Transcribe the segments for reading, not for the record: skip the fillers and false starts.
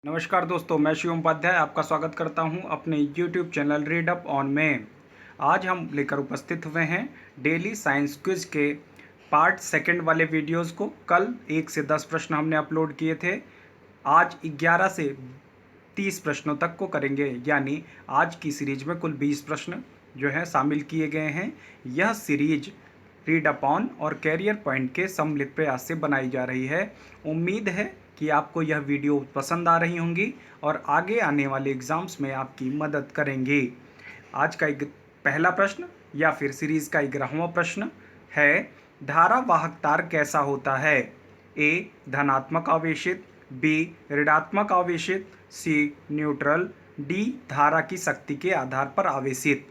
नमस्कार दोस्तों, मैं शिवम उपाध्याय आपका स्वागत करता हूं अपने YouTube channel read up on में। आज हम लेकर उपस्थित हुए हैं डेली साइंस क्विज के पार्ट सेकंड वाले वीडियोस को। कल 1 से 10 प्रश्न हमने अपलोड किए थे। आज 11 से 30 प्रश्नों तक को करेंगे, यानी आज की सीरीज में कुल 20 प्रश्न जो है शामिल किए गए हैं। यह सीरीज रीड अपॉन और कैरियर पॉइंट के सम्मिलित प्रयास से बनाई जा रही है। उम्मीद है कि आपको यह वीडियो पसंद आ रही होंगी और आगे आने वाले एग्ज़ाम्स में आपकी मदद करेंगे। आज का एक पहला प्रश्न या फिर सीरीज़ का 11वां प्रश्न है, धारावाहक तार कैसा होता है? ए धनात्मक आवेशित, बी ऋणात्मक आवेशित, सी न्यूट्रल, डी धारा की शक्ति के आधार पर आवेशित।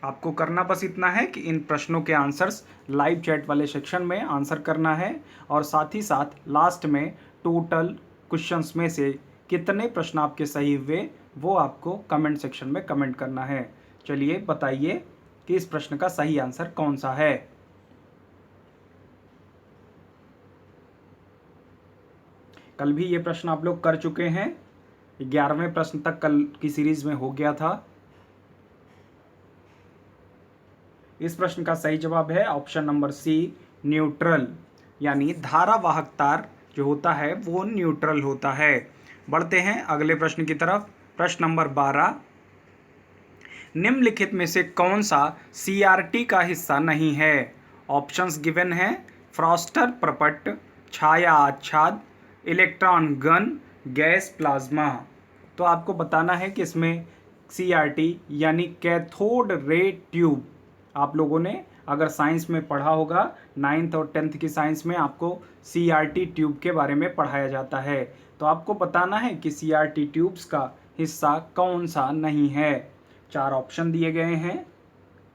आपको करना बस इतना है कि इन प्रश्नों के आंसर्स लाइव चैट वाले सेक्शन में आंसर करना है और साथ ही साथ लास्ट में टोटल क्वेश्चंस में से कितने प्रश्न आपके सही हुए वो आपको कमेंट सेक्शन में कमेंट करना है। चलिए बताइए कि इस प्रश्न का सही आंसर कौन सा है। कल भी ये प्रश्न आप लोग कर चुके हैं। 11वें प्रश्न तक कल की सीरीज में हो गया था। इस प्रश्न का सही जवाब है ऑप्शन नंबर सी न्यूट्रल, यानी धारावाहक तार जो होता है वो न्यूट्रल होता है। बढ़ते हैं अगले प्रश्न की तरफ। प्रश्न नंबर 12, निम्नलिखित में से कौन सा सीआरटी का हिस्सा नहीं है? ऑप्शंस गिवन हैं, फ्रॉस्टर प्रपट, छाया आच्छाद, इलेक्ट्रॉन गन, गैस प्लाज्मा। तो आपको बताना है कि इसमें सीआरटी यानी कैथोड रे ट्यूब, आप लोगों ने अगर साइंस में पढ़ा होगा 9th और 10th की साइंस में आपको सीआरटी ट्यूब के बारे में पढ़ाया जाता है। तो आपको बताना है कि सीआरटी ट्यूब्स का हिस्सा कौन सा नहीं है। 4 ऑप्शन दिए गए हैं।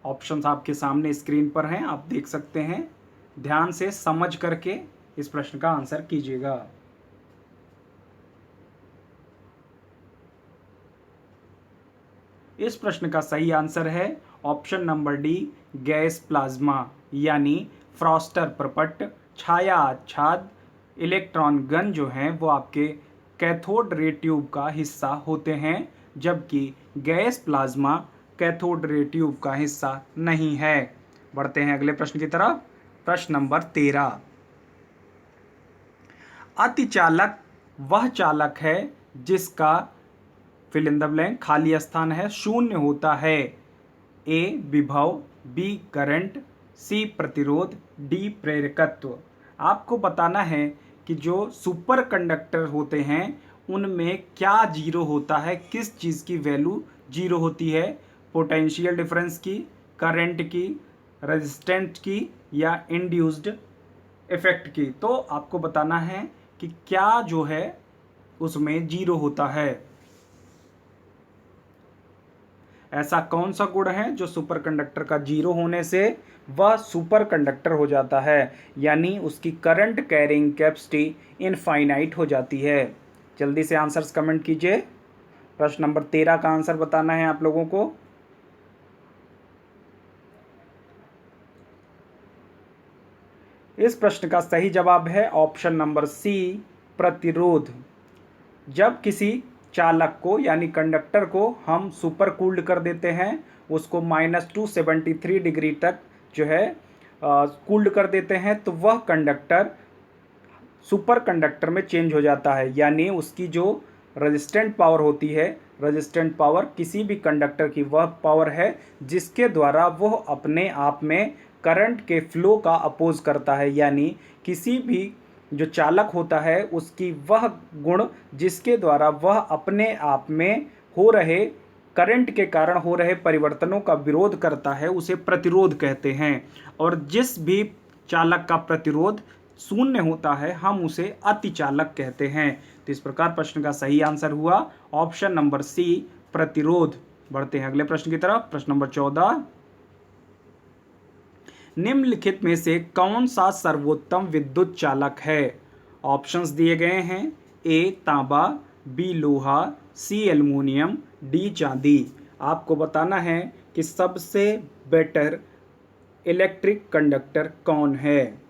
ऑप्शंस आपके सामने स्क्रीन पर हैं, आप देख सकते हैं। ध्यान से समझ करके इस प्रश्न का आंसर कीजिएगा। इस प्रश्न का सही आंसर है option number D gas plasma, यानी फ्रॉस्टर प्रपट, छाया आच्छाद, इलेक्ट्रॉन गन जो हैं वो आपके कैथोड रे ट्यूब का हिस्सा होते हैं, जबकि gas plasma cathode ray tube का हिस्सा नहीं है। बढ़ते हैं अगले प्रश्न की तरफ। प्रश्न नंबर 13, अतिचालक वह चालक है जिसका फिल इन द ब्लैंक खाली स्थान है शून्य होता है। ए विभव, बी करंट, सी प्रतिरोध, डी प्रेरकत्व। आपको बताना है कि जो सुपर कंडक्टर होते हैं उनमें क्या जीरो होता है, किस चीज़ की वैल्यू जीरो होती है? पोटेंशियल डिफरेंस की, करंट की, रेजिस्टेंट की या इंड्यूस्ड इफेक्ट की। तो आपको बताना है कि क्या जो है उसमें जीरो होता है। ऐसा कौन सा गुण है जो सुपर कंडक्टर का जीरो होने से वह सुपर कंडक्टर हो जाता है, यानी उसकी करंट कैरिंग कैपेसिटी इनफाइनाइट हो जाती है? जल्दी से आंसर्स कमेंट कीजिए। प्रश्न नंबर 13 का आंसर बताना है आप लोगों को। इस प्रश्न का सही जवाब है ऑप्शन नंबर सी प्रतिरोध। जब किसी चालक को यानी कंडक्टर को हम सुपर कूल्ड कर देते हैं, उसको -273 डिग्री तक जो है कूल्ड कर देते हैं, तो वह कंडक्टर सुपर कंडक्टर में चेंज हो जाता है, यानी उसकी जो रेजिस्टेंट पावर होती है, रेजिस्टेंट पावर किसी भी कंडक्टर की वह पावर है जिसके द्वारा वह अपने आप में करंट के फ्लो का अपोज करता है, यानी किसी भी जो चालक होता है उसकी वह गुण जिसके द्वारा वह अपने आप में हो रहे करंट के कारण हो रहे परिवर्तनों का विरोध करता है, उसे प्रतिरोध कहते हैं। और जिस भी चालक का प्रतिरोध शून्य होता है हम उसे अतिचालक कहते हैं। तो इस प्रकार प्रश्न का सही आंसर हुआ ऑप्शन नंबर सी प्रतिरोध। बढ़ते हैं अगले प्रश्न की तरफ। प्रश्न नंबर 14, निम्नलिखित में से कौन सा सर्वोत्तम विद्युत चालक है? ऑप्शंस दिए गए हैं, ए तांबा, बी लोहा, सी एल्युमिनियम, डी चांदी। आपको बताना है कि सबसे बेटर इलेक्ट्रिक कंडक्टर कौन है।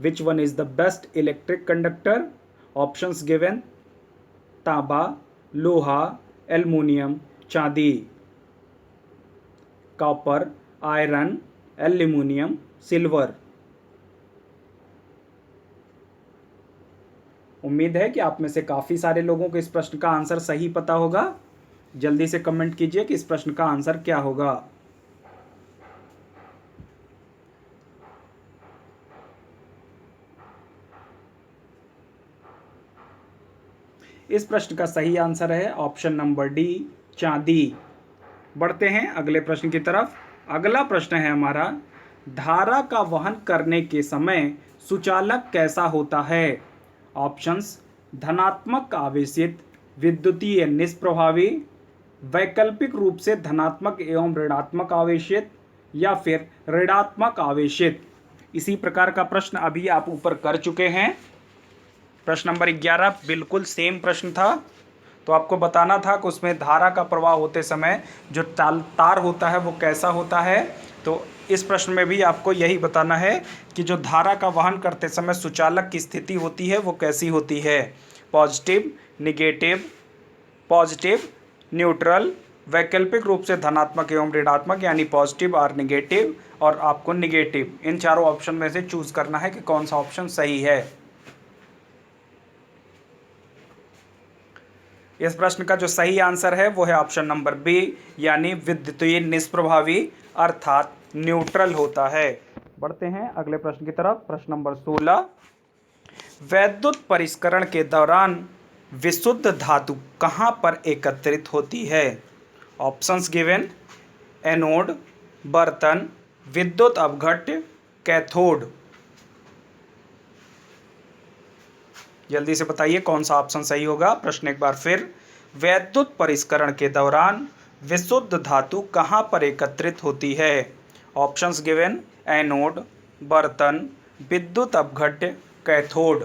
Which one is the best electric conductor? Options given: तांबा, लोहा, एल्युमिनियम, चांदी। Copper, iron, aluminium, silver. उम्मीद है कि आप में से काफ़ी सारे लोगों को इस प्रश्न का आंसर सही पता होगा। जल्दी से कमेंट कीजिए कि इस प्रश्न का आंसर क्या होगा। इस प्रश्न का सही आंसर है ऑप्शन नंबर डी, चांदी। बढ़ते हैं अगले प्रश्न की तरफ। अगला प्रश्न है हमारा, धारा का वहन करने के समय सुचालक कैसा होता है? ऑप्शंस: धनात्मक आवेशित, विद्युतीय निष्प्रभावी, वैकल्पिक रूप से धनात्मक एवं ऋणात्मक आवेशित, या फिर ऋणात्मक आवेशित। इसी प्रकार का प्रश्न अभी आप ऊपर कर चुके हैं। प्रश्न नंबर 11 बिल्कुल सेम प्रश्न था। तो आपको बताना था कि उसमें धारा का प्रवाह होते समय जो तार होता है वो कैसा होता है। तो इस प्रश्न में भी आपको यही बताना है कि जो धारा का वहन करते समय सुचालक की स्थिति होती है वो कैसी होती है: पॉजिटिव, निगेटिव, पॉजिटिव, न्यूट्रल, वैकल्पिक रूप से धनात्मक एवं ऋणात्मक यानी पॉजिटिव और निगेटिव, और आपको निगेटिव। इन चारों ऑप्शन में से चूज करना है कि कौन सा ऑप्शन सही है। इस प्रश्न का जो सही आंसर है वो है ऑप्शन नंबर बी, यानी विद्युतीय निष्प्रभावी अर्थात न्यूट्रल होता है। बढ़ते हैं अगले प्रश्न की तरफ। प्रश्न नंबर 16, वैद्युत परिष्करण के दौरान विशुद्ध धातु कहाँ पर एकत्रित होती है? ऑप्शंस गिवन: एनोड, बर्तन, विद्युत अपघट्य, कैथोड। जल्दी से बताइए कौन सा ऑप्शन सही होगा। प्रश्न एक बार फिर, वैद्युत परिष्करण के दौरान विशुद्ध धातु कहाँ पर एकत्रित होती है? ऑप्शंस गिवन: एनोड, बर्तन, विद्युत अपघट्य, कैथोड।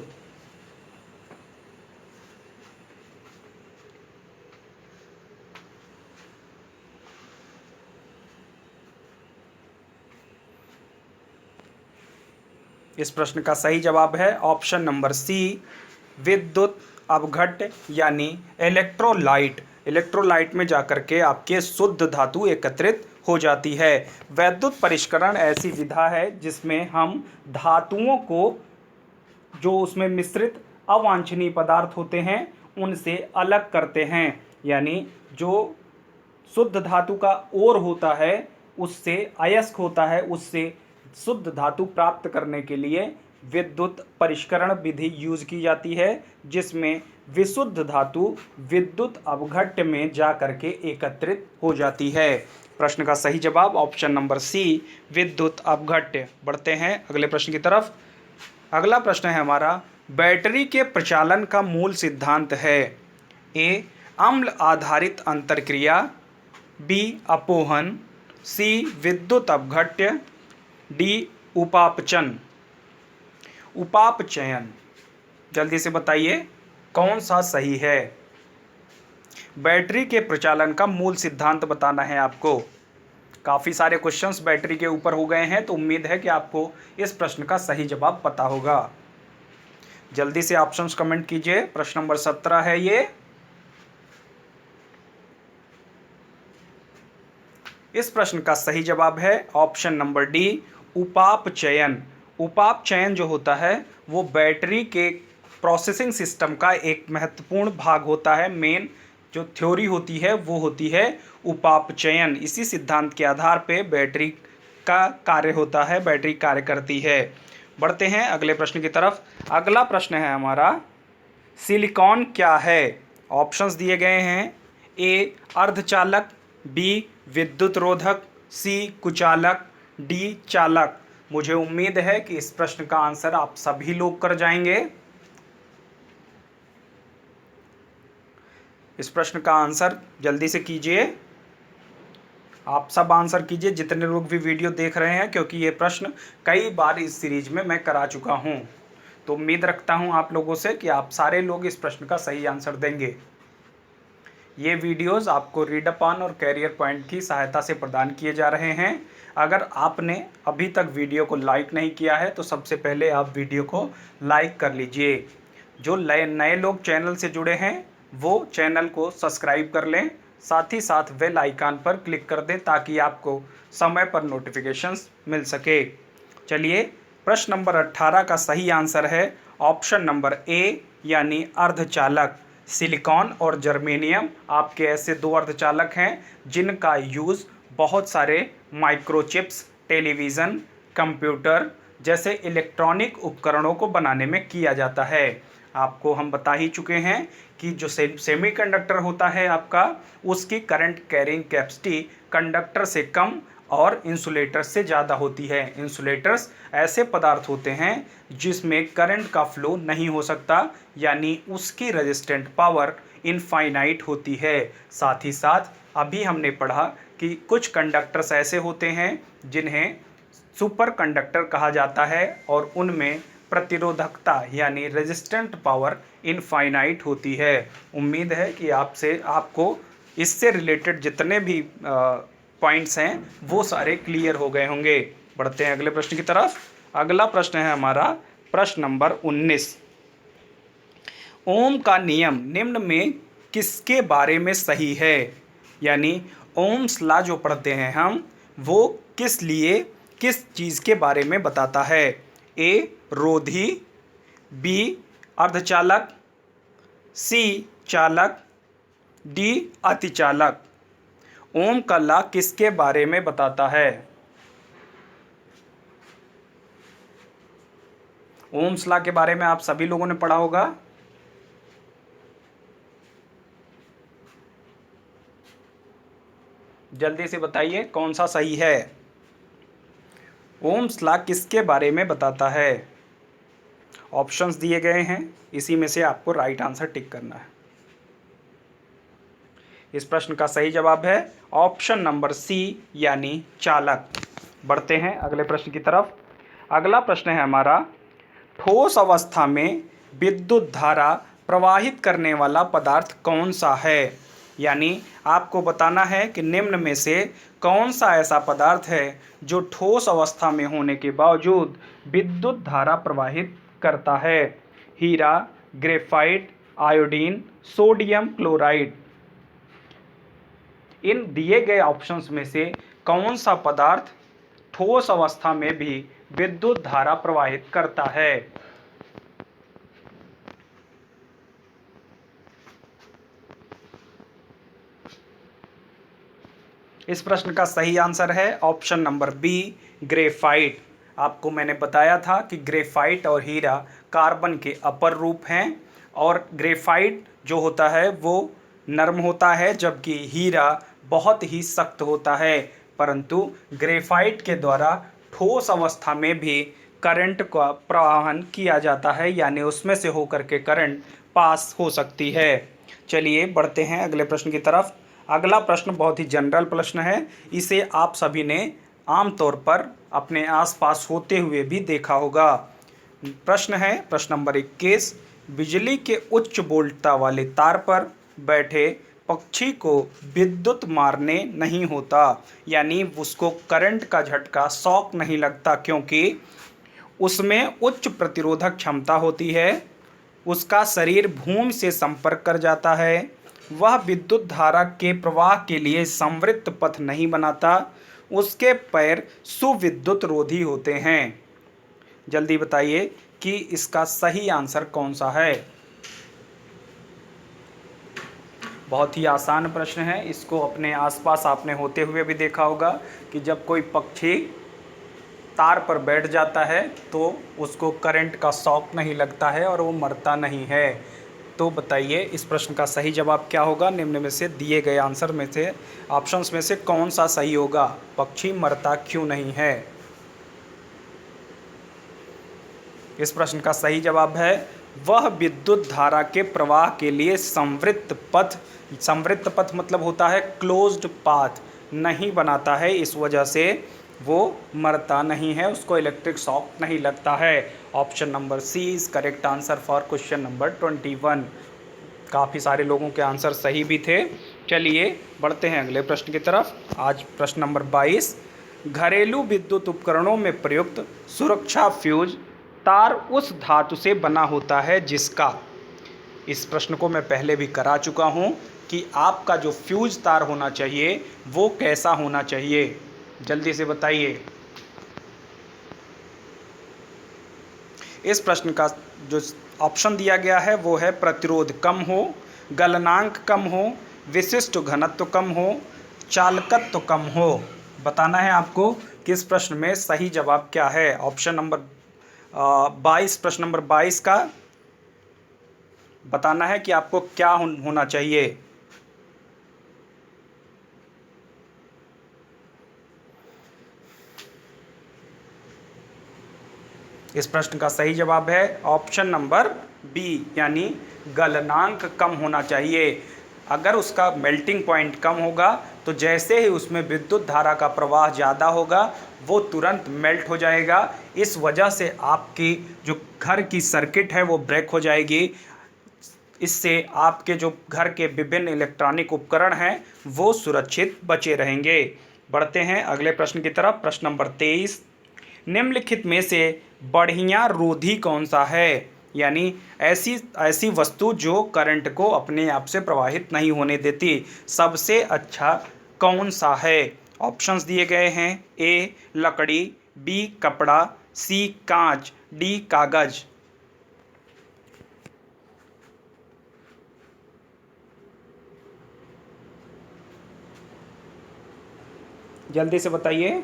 इस प्रश्न का सही जवाब है ऑप्शन नंबर सी, विद्युत अपघट्य यानी इलेक्ट्रोलाइट। इलेक्ट्रोलाइट में जाकर के आपके शुद्ध धातु एकत्रित हो जाती है। वैद्युत परिष्करण ऐसी विधा है जिसमें हम धातुओं को, जो उसमें मिश्रित अवांछनीय पदार्थ होते हैं, उनसे अलग करते हैं। यानी जो शुद्ध धातु का ओर होता है उससे अयस्क होता है, उससे शुद्ध धातु प्राप्त करने के लिए विद्युत परिष्करण विधि यूज की जाती है, जिसमें विशुद्ध धातु विद्युत अपघट्य में जा करके एकत्रित हो जाती है। प्रश्न का सही जवाब ऑप्शन नंबर सी, विद्युत अपघट्य। बढ़ते हैं अगले प्रश्न की तरफ। अगला प्रश्न है हमारा, बैटरी के प्रचालन का मूल सिद्धांत है: ए, अम्ल आधारित अंतरक्रिया, बी, अपोहन, सी, विद्युत अपघट्य, डी, उपापचन। उपापचयन। जल्दी से बताइए कौन सा सही है। बैटरी के प्रचालन का मूल सिद्धांत बताना है आपको। काफ़ी सारे क्वेश्चंस बैटरी के ऊपर हो गए हैं, तो उम्मीद है कि आपको इस प्रश्न का सही जवाब पता होगा। जल्दी से ऑप्शंस कमेंट कीजिए। प्रश्न नंबर 17 है ये। इस प्रश्न का सही जवाब है ऑप्शन नंबर डी, उपापचयन। उपापचयन जो होता है वो बैटरी के प्रोसेसिंग सिस्टम का एक महत्वपूर्ण भाग होता है। मेन जो थ्योरी होती है वो होती है उपापचयन। इसी सिद्धांत के आधार पे बैटरी का कार्य होता है, बैटरी कार्य करती है। बढ़ते हैं अगले प्रश्न की तरफ। अगला प्रश्न है हमारा, सिलिकॉन क्या है? ऑप्शंस दिए गए हैं: ए, अर्धचालक, बी, विद्युत रोधक, सी, कुचालक, डी, चालक। मुझे उम्मीद है कि इस प्रश्न का आंसर आप सभी लोग कर जाएंगे। इस प्रश्न का आंसर जल्दी से कीजिए। आप सब आंसर कीजिए जितने लोग भी वीडियो देख रहे हैं, क्योंकि ये प्रश्न कई बार इस सीरीज में मैं करा चुका हूं। तो उम्मीद रखता हूं आप लोगों से कि आप सारे लोग इस प्रश्न का सही आंसर देंगे। ये वीडियोस आपको रीडअपॉन और कैरियर पॉइंट की सहायता से प्रदान किए जा रहे हैं। अगर आपने अभी तक वीडियो को लाइक नहीं किया है तो सबसे पहले आप वीडियो को लाइक कर लीजिए। जो नए नए लोग चैनल से जुड़े हैं वो चैनल को सब्सक्राइब कर लें, साथ ही साथ बेल आइकन पर क्लिक कर दें ताकि आपको समय पर नोटिफिकेशंस मिल सके। चलिए, प्रश्न नंबर 18 का सही आंसर है ऑप्शन नंबर ए यानी अर्धचालक। सिलिकॉन और जर्मेनियम आपके ऐसे दो अर्धचालक हैं जिनका यूज़ बहुत सारे माइक्रोचिप्स, टेलीविज़न, कंप्यूटर जैसे इलेक्ट्रॉनिक उपकरणों को बनाने में किया जाता है। आपको हम बता ही चुके हैं कि जो सेमीकंडक्टर होता है आपका, उसकी करंट कैरिंग कैपेसिटी कंडक्टर से कम और इंसुलेटर से ज़्यादा होती है। इंसुलेटर्स ऐसे पदार्थ होते हैं जिसमें करंट का फ्लो नहीं हो सकता, यानी उसकी रेजिस्टेंट पावर इनफाइनाइट होती है। साथ ही साथ अभी हमने पढ़ा कि कुछ कंडक्टर्स ऐसे होते हैं जिन्हें सुपर कंडक्टर कहा जाता है और उनमें प्रतिरोधकता यानी रेजिस्टेंट पावर इनफाइनाइट होती है। उम्मीद है कि आपको इससे रिलेटेड जितने भी पॉइंट्स हैं वो सारे क्लियर हो गए होंगे। बढ़ते हैं अगले प्रश्न की तरफ। अगला प्रश्न है हमारा प्रश्न नंबर 19। ओम का नियम निम्न में किसके बारे में सही है? यानी ओम्स लॉ जो पढ़ते हैं हम, वो किस चीज़ के बारे में बताता है? ए रोधी, बी अर्धचालक, सी चालक, डी अतिचालक। ओम का लॉ किसके बारे में बताता है? ओम्स लॉ के बारे में आप सभी लोगों ने पढ़ा होगा। जल्दी से बताइए कौन सा सही है। ओम्स लॉ किसके बारे में बताता है? ऑप्शंस दिए गए हैं, इसी में से आपको राइट आंसर टिक करना है। इस प्रश्न का सही जवाब है ऑप्शन नंबर सी यानी चालक। बढ़ते हैं अगले प्रश्न की तरफ। अगला प्रश्न है हमारा, ठोस अवस्था में विद्युत धारा प्रवाहित करने वाला पदार्थ कौन सा है? यानी आपको बताना है कि निम्न में से कौन सा ऐसा पदार्थ है जो ठोस अवस्था में होने के बावजूद विद्युत धारा प्रवाहित करता है? हीरा, ग्रेफाइट, आयोडीन, सोडियम क्लोराइड। इन दिए गए ऑप्शंस में से कौन सा पदार्थ ठोस अवस्था में भी विद्युत धारा प्रवाहित करता है? इस प्रश्न का सही आंसर है ऑप्शन नंबर बी ग्रेफाइट। आपको मैंने बताया था कि ग्रेफाइट और हीरा कार्बन के अपर रूप हैं और ग्रेफाइट जो होता है वो नरम होता है जबकि हीरा बहुत ही सख्त होता है। परंतु ग्रेफाइट के द्वारा ठोस अवस्था में भी करंट का प्रवाहन किया जाता है, यानी उसमें से होकर के करंट पास हो सकती है। चलिए बढ़ते हैं अगले प्रश्न की तरफ। अगला प्रश्न बहुत ही जनरल प्रश्न है, इसे आप सभी ने आमतौर पर अपने आसपास होते हुए भी देखा होगा। प्रश्न है प्रश्न नंबर 21। बिजली के उच्च वोल्टता वाले तार पर बैठे पक्षी को विद्युत मारने नहीं होता, यानी उसको करंट का झटका शॉक नहीं लगता, क्योंकि उसमें उच्च प्रतिरोधक क्षमता होती है, उसका शरीर भूमि से संपर्क कर जाता है, वह विद्युत धारा के प्रवाह के लिए संवृत्त पथ नहीं बनाता, उसके पैर सुविद्युत रोधी होते हैं। जल्दी बताइए कि इसका सही आंसर कौन सा है। बहुत ही आसान प्रश्न है, इसको अपने आसपास आपने होते हुए भी देखा होगा कि जब कोई पक्षी तार पर बैठ जाता है तो उसको करंट का शॉक नहीं लगता है और वो मरता नहीं है। तो बताइए इस प्रश्न का सही जवाब क्या होगा? निम्न में से दिए गए आंसर में से ऑप्शंस में से कौन सा सही होगा? पक्षी मरता क्यों नहीं है? इस प्रश्न का सही जवाब है वह विद्युत धारा के प्रवाह के लिए संवृत्त पथ मतलब होता है क्लोज्ड पाथ नहीं बनाता है, इस वजह से वो मरता नहीं है, उसको इलेक्ट्रिक शॉक नहीं लगता है। Option number C is correct answer for question number 21। काफ़ी सारे लोगों के आंसर सही भी थे। चलिए बढ़ते हैं अगले प्रश्न की तरफ। आज प्रश्न नंबर 22। घरेलू विद्युत उपकरणों में प्रयुक्त सुरक्षा फ्यूज तार उस धातु से बना होता है जिसका, इस प्रश्न को मैं पहले भी करा चुका हूं कि आपका जो फ्यूज तार होना चाहिए वो कैसा होना चाहिए, जल्दी से बताइए। इस प्रश्न का जो ऑप्शन दिया गया है वो है प्रतिरोध कम हो, गलनांक कम हो, विशिष्ट घनत्व कम हो, चालकत्व कम हो। बताना है आपको कि इस प्रश्न में सही जवाब क्या है। ऑप्शन नंबर 22, प्रश्न नंबर 22 का बताना है कि आपको क्या होना चाहिए। इस प्रश्न का सही जवाब है ऑप्शन नंबर बी, यानी गलनांक कम होना चाहिए। अगर उसका मेल्टिंग पॉइंट कम होगा तो जैसे ही उसमें विद्युत धारा का प्रवाह ज़्यादा होगा वो तुरंत मेल्ट हो जाएगा। इस वजह से आपकी जो घर की सर्किट है वो ब्रेक हो जाएगी। इससे आपके जो घर के विभिन्न इलेक्ट्रॉनिक उपकरण हैं वो सुरक्षित बचे रहेंगे। बढ़ते हैं अगले प्रश्न की तरफ। प्रश्न नंबर 23, निम्नलिखित में से बढ़िया रोधी कौन सा है, यानी ऐसी वस्तु जो करंट को अपने आप से प्रवाहित नहीं होने देती, सबसे अच्छा कौन सा है। ऑप्शंस दिए गए हैं, ए लकड़ी, बी कपड़ा, सी कांच, डी कागज। जल्दी से बताइए।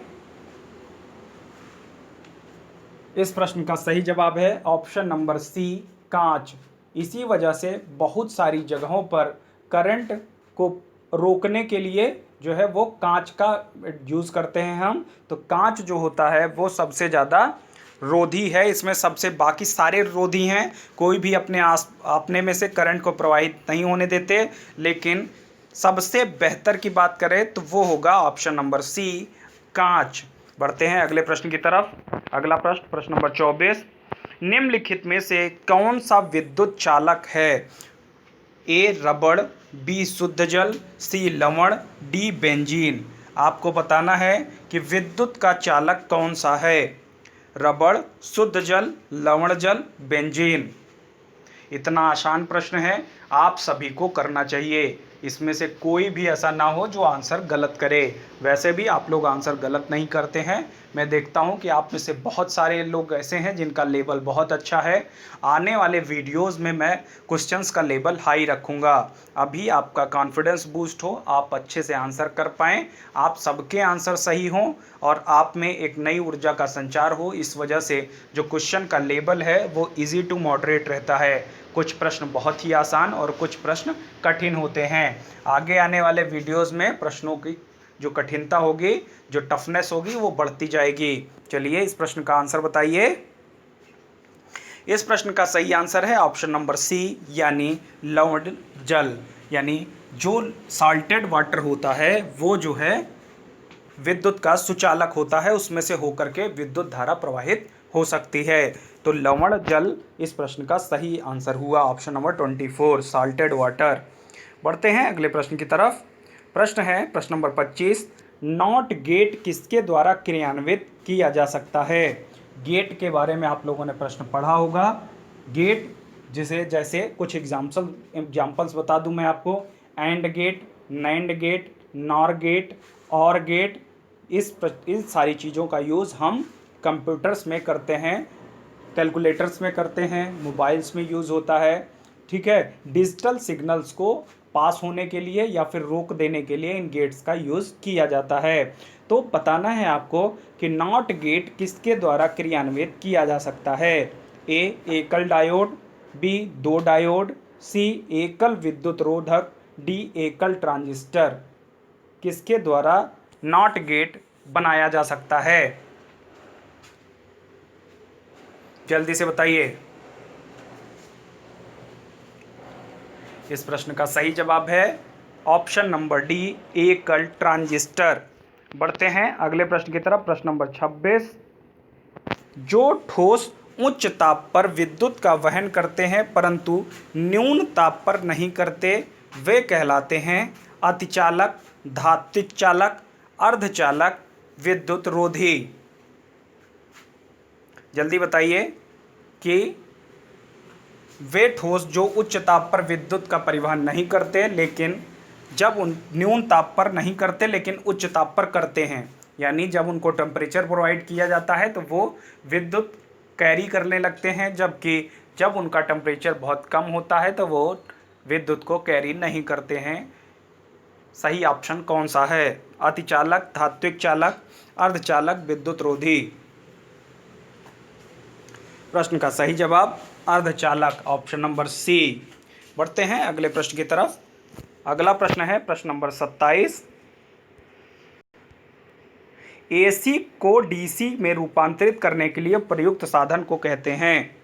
इस प्रश्न का सही जवाब है ऑप्शन नंबर सी कांच। इसी वजह से बहुत सारी जगहों पर करंट को रोकने के लिए जो है वो कांच का यूज़ करते हैं हम। तो कांच जो होता है वो सबसे ज़्यादा रोधी है। इसमें सबसे, बाकी सारे रोधी हैं, कोई भी अपने में से करंट को प्रवाहित नहीं होने देते, लेकिन सबसे बेहतर की बात करें तो वो होगा ऑप्शन नंबर सी कांच। बढ़ते हैं अगले प्रश्न की तरफ। अगला प्रश्न, प्रश्न नंबर 24, निम्नलिखित में से कौन सा विद्युत चालक है। ए रबड़, बी शुद्ध जल, सी लवण, डी बेंजीन। आपको बताना है कि विद्युत का चालक कौन सा है। रबड़, शुद्ध जल, लवण जल, बेंजीन। इतना आसान प्रश्न है, आप सभी को करना चाहिए। इसमें से कोई भी ऐसा ना हो जो आंसर गलत करे। वैसे भी आप लोग आंसर गलत नहीं करते हैं। मैं देखता हूं कि आप में से बहुत सारे लोग ऐसे हैं जिनका लेवल बहुत अच्छा है। आने वाले वीडियोस में मैं क्वेश्चंस का लेवल हाई रखूंगा। अभी आपका कॉन्फिडेंस बूस्ट हो, आप अच्छे से आंसर कर पाएँ, आप सबके आंसर सही हों और आप में एक नई ऊर्जा का संचार हो। इस वजह से जो क्वेश्चन का लेवल है वो ईजी टू मॉडरेट रहता है। कुछ प्रश्न बहुत ही आसान और कुछ प्रश्न कठिन होते हैं। आगे आने वाले वीडियोस में प्रश्नों की जो कठिनता होगी, जो टफनेस होगी, वो बढ़ती जाएगी। चलिए इस प्रश्न का आंसर बताइए। इस प्रश्न का सही आंसर है ऑप्शन नंबर सी, यानी लवण जल। यानी जो साल्टेड वाटर होता है वो जो है विद्युत का सुचालक होता है, उसमें से होकर के विद्युत धारा प्रवाहित हो सकती है। तो लवण जल इस प्रश्न का सही आंसर हुआ, ऑप्शन नंबर 24 साल्टेड वाटर। बढ़ते हैं अगले प्रश्न की तरफ। प्रश्न है प्रश्न नंबर 25, नॉट गेट किसके द्वारा क्रियान्वित किया जा सकता है। गेट के बारे में आप लोगों ने प्रश्न पढ़ा होगा। गेट जिसे, जैसे कुछ एग्जाम्पल्स बता दूं मैं आपको, AND gate, NAND gate, NOR gate, OR gate. इन सारी चीज़ों का यूज़ हम कंप्यूटर्स में करते हैं, कैलकुलेटर्स में करते हैं, मोबाइल्स में यूज़ होता है। ठीक है, डिजिटल सिग्नल्स को पास होने के लिए या फिर रोक देने के लिए इन गेट्स का यूज़ किया जाता है। तो बताना है आपको कि नॉट गेट किसके द्वारा क्रियान्वित किया जा सकता है। ए एकल डायोड, बी दो डायोड, सी एकल विद्युत रोधक, डी एकल ट्रांजिस्टर। किसके द्वारा नॉट गेट बनाया जा सकता है, जल्दी से बताइए। इस प्रश्न का सही जवाब है ऑप्शन नंबर डी एकल ट्रांजिस्टर। बढ़ते हैं अगले प्रश्न की तरफ। प्रश्न नंबर 26, जो ठोस उच्च ताप पर विद्युत का वहन करते हैं परंतु न्यून ताप पर नहीं करते, वे कहलाते हैं अतिचालक, धात्विक चालक, अर्धचालक, विद्युत रोधी। जल्दी बताइए। कि वे ठोस जो उच्च ताप पर विद्युत का परिवहन नहीं करते, लेकिन जब उन न्यून ताप पर नहीं करते लेकिन उच्च ताप पर करते हैं, यानी जब उनको टेम्परेचर प्रोवाइड किया जाता है तो वो विद्युत कैरी करने लगते हैं, जबकि जब उनका टेम्परेचर बहुत कम होता है तो वो विद्युत को कैरी नहीं करते हैं। सही ऑप्शन कौन सा है? अतिचालक, धात्विक चालक, अर्धचालक, विद्युत रोधी। प्रश्न का सही जवाब अर्धचालक, ऑप्शन नंबर सी। बढ़ते हैं अगले प्रश्न की तरफ। अगला प्रश्न है प्रश्न नंबर 27। एसी को डीसी में रूपांतरित करने के लिए प्रयुक्त साधन को कहते हैं?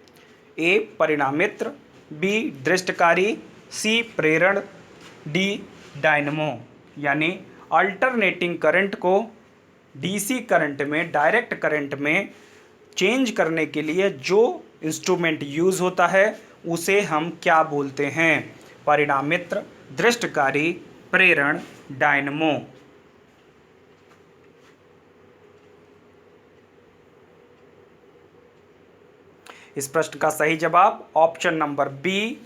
ए परिणामित्र, बी दृष्टकारी, सी प्रेरण, डी डायनमो। यानी अल्टरनेटिंग करंट को डीसी करंट में, डायरेक्ट करंट में चेंज करने के लिए जो इंस्ट्रूमेंट यूज़ होता है उसे हम क्या बोलते हैं? परिणामित्र, दृष्टकारी, प्रेरण, डायनमो। इस प्रश्न का सही जवाब ऑप्शन नंबर बी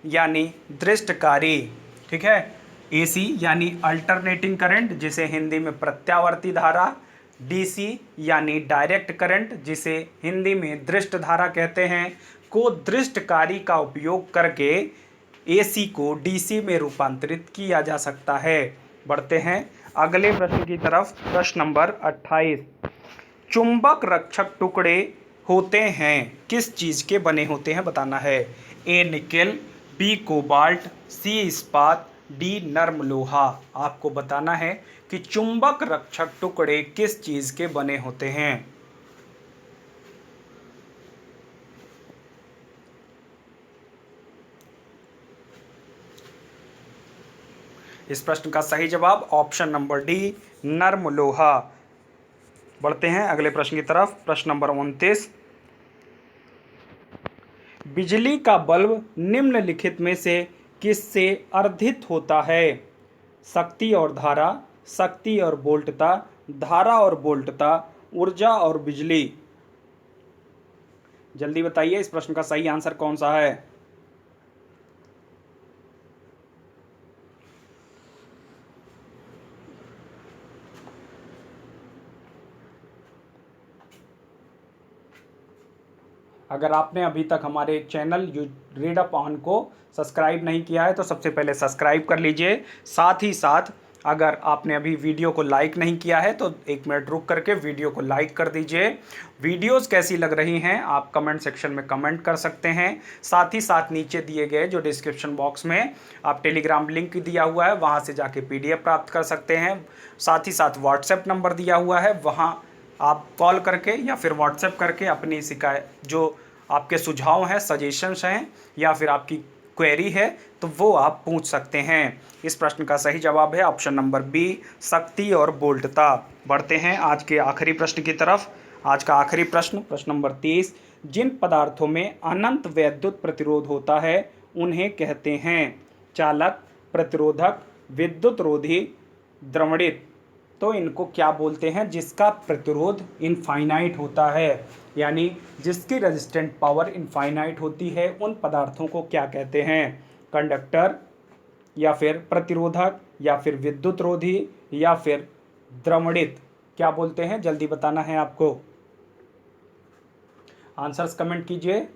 यानी दृष्टकारी। ठीक है, एसी यानी अल्टरनेटिंग करंट जिसे हिंदी में प्रत्यावर्ती धारा, डीसी यानी डायरेक्ट करंट जिसे हिंदी में दृष्ट धारा कहते हैं, को दृष्टकारी का उपयोग करके एसी को डीसी में रूपांतरित किया जा सकता है। बढ़ते हैं अगले प्रश्न की तरफ। प्रश्न नंबर 28। चुंबक रक्षक टुकड़े होते हैं किस चीज़ के बने होते हैं बताना है? ए निकेल, बी कोबाल्ट, सी इस्पात, डी नर्म लोहा। आपको बताना है कि चुंबक रक्षक टुकड़े किस चीज़ के बने होते हैं। इस प्रश्न का सही जवाब ऑप्शन नंबर डी नर्म लोहा। बढ़ते हैं अगले प्रश्न की तरफ। प्रश्न नंबर 29। बिजली का बल्ब निम्नलिखित में से किससे अर्धित होता है? शक्ति और धारा, शक्ति और वोल्टता, धारा और वोल्टता, ऊर्जा और बिजली। जल्दी बताइए इस प्रश्न का सही आंसर कौन सा है? अगर आपने अभी तक हमारे चैनल रीड अप ऑन को सब्सक्राइब नहीं किया है तो सबसे पहले सब्सक्राइब कर लीजिए। साथ ही साथ अगर आपने अभी वीडियो को लाइक नहीं किया है तो 1 मिनट रुक करके वीडियो को लाइक कर दीजिए। वीडियोस कैसी लग रही हैं आप कमेंट सेक्शन में कमेंट कर सकते हैं। साथ ही साथ नीचे दिए गए जो डिस्क्रिप्शन बॉक्स में आप टेलीग्राम लिंक दिया हुआ है वहाँ से जाके PDF प्राप्त कर सकते हैं। साथ ही साथ व्हाट्सएप नंबर दिया हुआ है, वहाँ आप कॉल करके या फिर व्हाट्सएप करके अपनी शिकायत, जो आपके सुझाव हैं, सजेशंस हैं या फिर आपकी क्वेरी है तो वो आप पूछ सकते हैं। इस प्रश्न का सही जवाब है ऑप्शन नंबर बी शक्ति और वोल्टता। बढ़ते हैं आज के आखिरी प्रश्न की तरफ। आज का आखिरी प्रश्न प्रश्न नंबर 30। जिन पदार्थों में अनंत वैद्युत प्रतिरोध होता है उन्हें कहते हैं? चालक, प्रतिरोधक, विद्युत रोधी, द्रवणित। तो इनको क्या बोलते हैं जिसका प्रतिरोध इनफाइनाइट होता है, यानी जिसकी रेजिस्टेंट पावर इनफाइनाइट होती है, उन पदार्थों को क्या कहते हैं? कंडक्टर या फिर प्रतिरोधक या फिर विद्युत रोधी या फिर द्रवणित। क्या बोलते हैं जल्दी बताना है आपको। आंसर्स कमेंट कीजिए।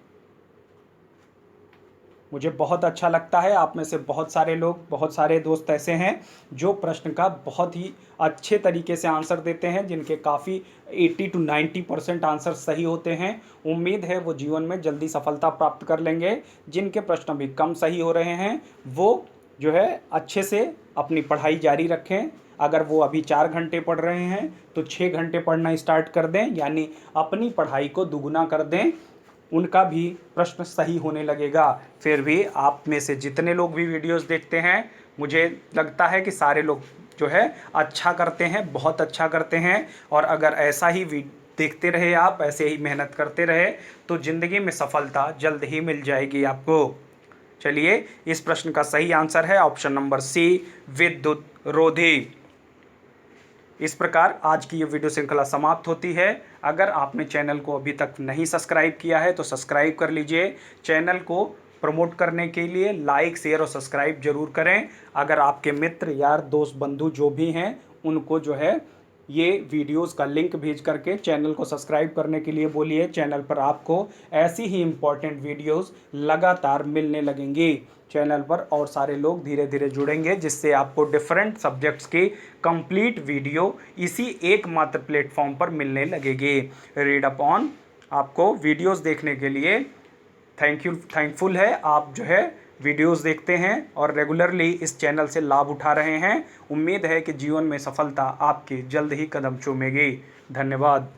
मुझे बहुत अच्छा लगता है आप में से बहुत सारे लोग, बहुत सारे दोस्त ऐसे हैं जो प्रश्न का बहुत ही अच्छे तरीके से आंसर देते हैं, जिनके काफ़ी 80 to 90% आंसर सही होते हैं। उम्मीद है वो जीवन में जल्दी सफलता प्राप्त कर लेंगे। जिनके प्रश्न अभी कम सही हो रहे हैं वो जो है अच्छे से अपनी पढ़ाई जारी रखें। अगर वो अभी 4 घंटे पढ़ रहे हैं तो 6 घंटे पढ़ना स्टार्ट कर दें, यानी अपनी पढ़ाई को दुगुना कर दें। उनका भी प्रश्न सही होने लगेगा। फिर भी आप में से जितने लोग भी वीडियोस देखते हैं मुझे लगता है कि सारे लोग जो है अच्छा करते हैं, बहुत अच्छा करते हैं। और अगर ऐसा ही देखते रहे, आप ऐसे ही मेहनत करते रहे तो ज़िंदगी में सफलता जल्द ही मिल जाएगी आपको। चलिए, इस प्रश्न का सही आंसर है ऑप्शन नंबर सी विद्युत रोधी। इस प्रकार आज की ये वीडियो श्रृंखला समाप्त होती है। अगर आपने चैनल को अभी तक नहीं सब्सक्राइब किया है तो सब्सक्राइब कर लीजिए। चैनल को प्रमोट करने के लिए लाइक, शेयर और सब्सक्राइब जरूर करें। अगर आपके मित्र, यार, दोस्त, बंधु जो भी हैं उनको जो है ये वीडियोस का लिंक भेज करके चैनल को सब्सक्राइब करने के लिए बोलिए। चैनल पर आपको ऐसी ही इम्पोर्टेंट वीडियोस लगातार मिलने लगेंगी चैनल पर, और सारे लोग धीरे धीरे जुड़ेंगे, जिससे आपको डिफरेंट सब्जेक्ट्स की कंप्लीट वीडियो इसी एकमात्र प्लेटफॉर्म पर मिलने लगेगी। रीड अप ऑन आपको वीडियोस देखने के लिए थैंकफुल है। आप जो है वीडियोस देखते हैं और रेगुलरली इस चैनल से लाभ उठा रहे हैं। उम्मीद है कि जीवन में सफलता आपकी जल्द ही कदम चूमेगी। धन्यवाद।